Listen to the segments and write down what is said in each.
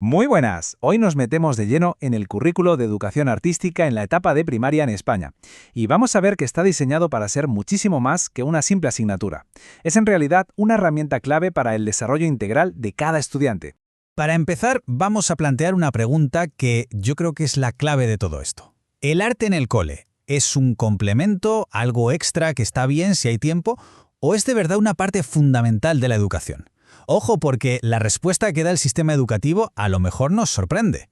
Muy buenas. Hoy nos metemos de lleno en el currículo de educación artística en la etapa de primaria en España. Y vamos a ver que está diseñado para ser muchísimo más que una simple asignatura. Es en realidad una herramienta clave para el desarrollo integral de cada estudiante. Para empezar, vamos a plantear una pregunta que yo creo que es la clave de todo esto. ¿El arte en el cole es un complemento, algo extra que está bien si hay tiempo, o es de verdad una parte fundamental de la educación? Ojo, porque la respuesta que da el sistema educativo a lo mejor nos sorprende.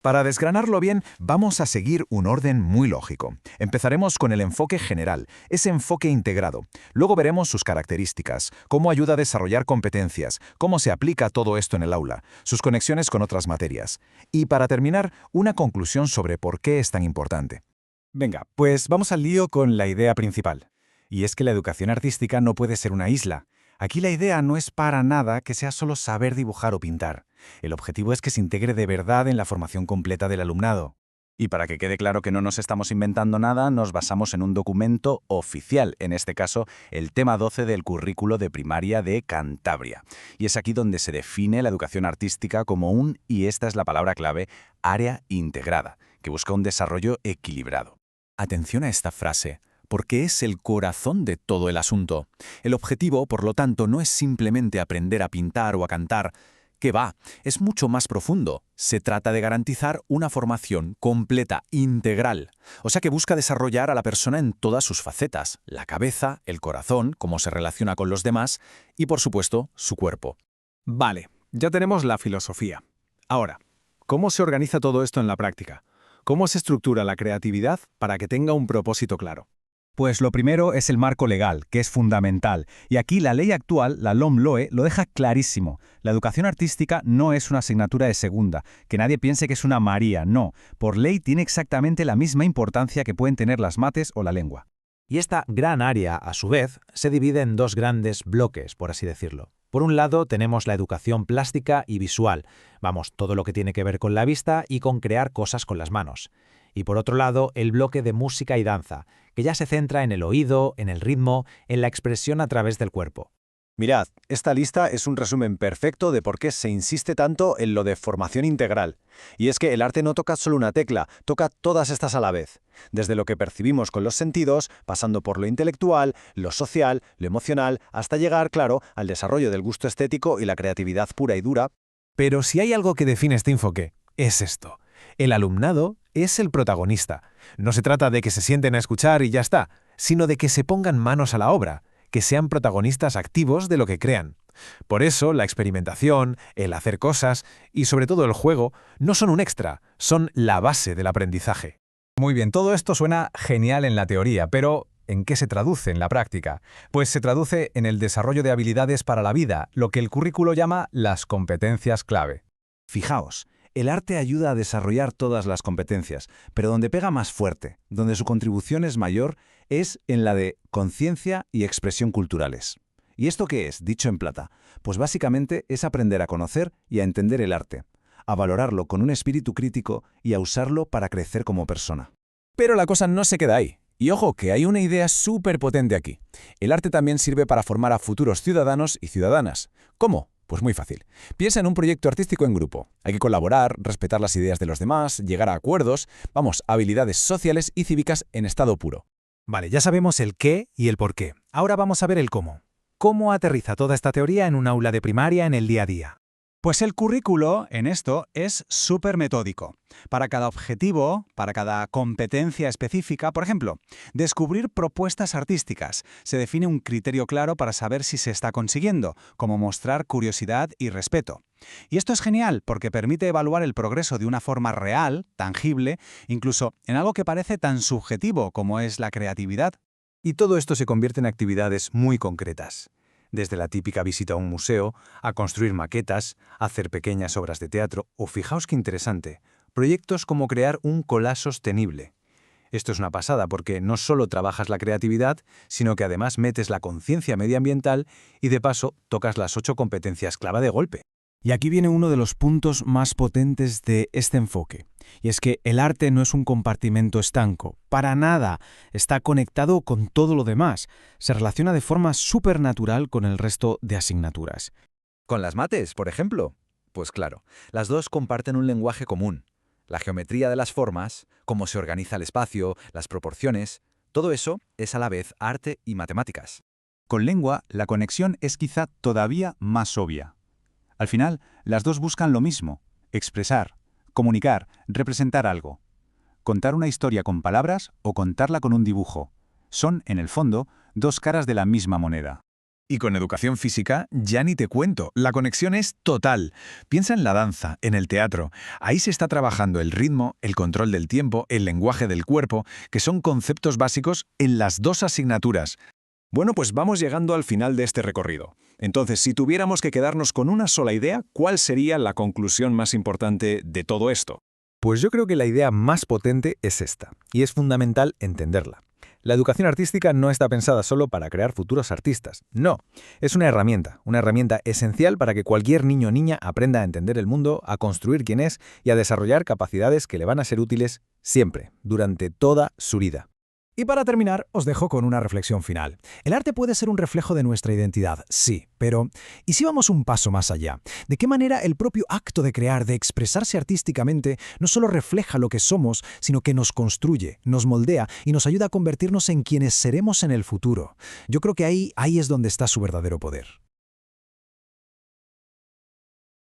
Para desgranarlo bien, vamos a seguir un orden muy lógico. Empezaremos con el enfoque general, ese enfoque integrado. Luego veremos sus características, cómo ayuda a desarrollar competencias, cómo se aplica todo esto en el aula, sus conexiones con otras materias. Y para terminar, una conclusión sobre por qué es tan importante. Venga, pues vamos al lío con la idea principal. Y es que la educación artística no puede ser una isla. Aquí la idea no es para nada que sea solo saber dibujar o pintar. El objetivo es que se integre de verdad en la formación completa del alumnado. Y para que quede claro que no nos estamos inventando nada, nos basamos en un documento oficial, en este caso, el tema 12 del currículo de primaria de Cantabria. Y es aquí donde se define la educación artística como y esta es la palabra clave, área integrada, que busca un desarrollo equilibrado. Atención a esta frase, porque es el corazón de todo el asunto. El objetivo, por lo tanto, no es simplemente aprender a pintar o a cantar, que va, es mucho más profundo. Se trata de garantizar una formación completa, integral. O sea que busca desarrollar a la persona en todas sus facetas, la cabeza, el corazón, cómo se relaciona con los demás y, por supuesto, su cuerpo. Vale, ya tenemos la filosofía. Ahora, ¿cómo se organiza todo esto en la práctica? ¿Cómo se estructura la creatividad para que tenga un propósito claro? Pues lo primero es el marco legal, que es fundamental. Y aquí la ley actual, la LOMLOE, lo deja clarísimo. La educación artística no es una asignatura de segunda. Que nadie piense que es una María, no. Por ley tiene exactamente la misma importancia que pueden tener las mates o la lengua. Y esta gran área, a su vez, se divide en dos grandes bloques, por así decirlo. Por un lado, tenemos la educación plástica y visual. Vamos, todo lo que tiene que ver con la vista y con crear cosas con las manos. Y por otro lado, el bloque de música y danza, que ya se centra en el oído, en el ritmo, en la expresión a través del cuerpo. Mirad, esta lista es un resumen perfecto de por qué se insiste tanto en lo de formación integral. Y es que el arte no toca solo una tecla, toca todas estas a la vez. Desde lo que percibimos con los sentidos, pasando por lo intelectual, lo social, lo emocional, hasta llegar, claro, al desarrollo del gusto estético y la creatividad pura y dura. Pero si hay algo que define este enfoque, es esto. El alumnado es el protagonista. No se trata de que se sienten a escuchar y ya está, sino de que se pongan manos a la obra, que sean protagonistas activos de lo que crean. Por eso, la experimentación, el hacer cosas y sobre todo el juego no son un extra, son la base del aprendizaje. Muy bien, todo esto suena genial en la teoría, pero ¿en qué se traduce en la práctica? Pues se traduce en el desarrollo de habilidades para la vida, lo que el currículo llama las competencias clave. Fijaos, el arte ayuda a desarrollar todas las competencias, pero donde pega más fuerte, donde su contribución es mayor, es en la de conciencia y expresión culturales. ¿Y esto qué es, dicho en plata? Pues básicamente es aprender a conocer y a entender el arte, a valorarlo con un espíritu crítico y a usarlo para crecer como persona. Pero la cosa no se queda ahí. Y ojo, que hay una idea súper potente aquí. El arte también sirve para formar a futuros ciudadanos y ciudadanas. ¿Cómo? Pues muy fácil. Piensa en un proyecto artístico en grupo. Hay que colaborar, respetar las ideas de los demás, llegar a acuerdos, habilidades sociales y cívicas en estado puro. Vale, ya sabemos el qué y el por qué. Ahora vamos a ver el cómo. ¿Cómo aterriza toda esta teoría en un aula de primaria en el día a día? Pues el currículo, en esto, es súper metódico. Para cada objetivo, para cada competencia específica, por ejemplo, descubrir propuestas artísticas, se define un criterio claro para saber si se está consiguiendo, como mostrar curiosidad y respeto. Y esto es genial porque permite evaluar el progreso de una forma real, tangible, incluso en algo que parece tan subjetivo como es la creatividad. Y todo esto se convierte en actividades muy concretas. Desde la típica visita a un museo, a construir maquetas, a hacer pequeñas obras de teatro o, fijaos qué interesante, proyectos como crear un collage sostenible. Esto es una pasada porque no solo trabajas la creatividad, sino que además metes la conciencia medioambiental y de paso tocas las 8 competencias clave de golpe. Y aquí viene uno de los puntos más potentes de este enfoque. Y es que el arte no es un compartimento estanco, para nada. Está conectado con todo lo demás. Se relaciona de forma supernatural con el resto de asignaturas. ¿Con las mates, por ejemplo? Pues claro, las dos comparten un lenguaje común. La geometría de las formas, cómo se organiza el espacio, las proporciones, todo eso es a la vez arte y matemáticas. Con lengua, la conexión es quizá todavía más obvia. Al final, las dos buscan lo mismo: expresar, comunicar, representar algo. Contar una historia con palabras o contarla con un dibujo. Son, en el fondo, dos caras de la misma moneda. Y con educación física, ya ni te cuento, la conexión es total. Piensa en la danza, en el teatro. Ahí se está trabajando el ritmo, el control del tiempo, el lenguaje del cuerpo, que son conceptos básicos en las dos asignaturas. Bueno, pues vamos llegando al final de este recorrido. Entonces, si tuviéramos que quedarnos con una sola idea, ¿cuál sería la conclusión más importante de todo esto? Pues yo creo que la idea más potente es esta, y es fundamental entenderla. La educación artística no está pensada solo para crear futuros artistas. No, es una herramienta esencial para que cualquier niño o niña aprenda a entender el mundo, a construir quién es y a desarrollar capacidades que le van a ser útiles siempre, durante toda su vida. Y para terminar, os dejo con una reflexión final. El arte puede ser un reflejo de nuestra identidad, sí, pero ¿y si vamos un paso más allá? ¿De qué manera el propio acto de crear, de expresarse artísticamente, no solo refleja lo que somos, sino que nos construye, nos moldea y nos ayuda a convertirnos en quienes seremos en el futuro? Yo creo que ahí es donde está su verdadero poder.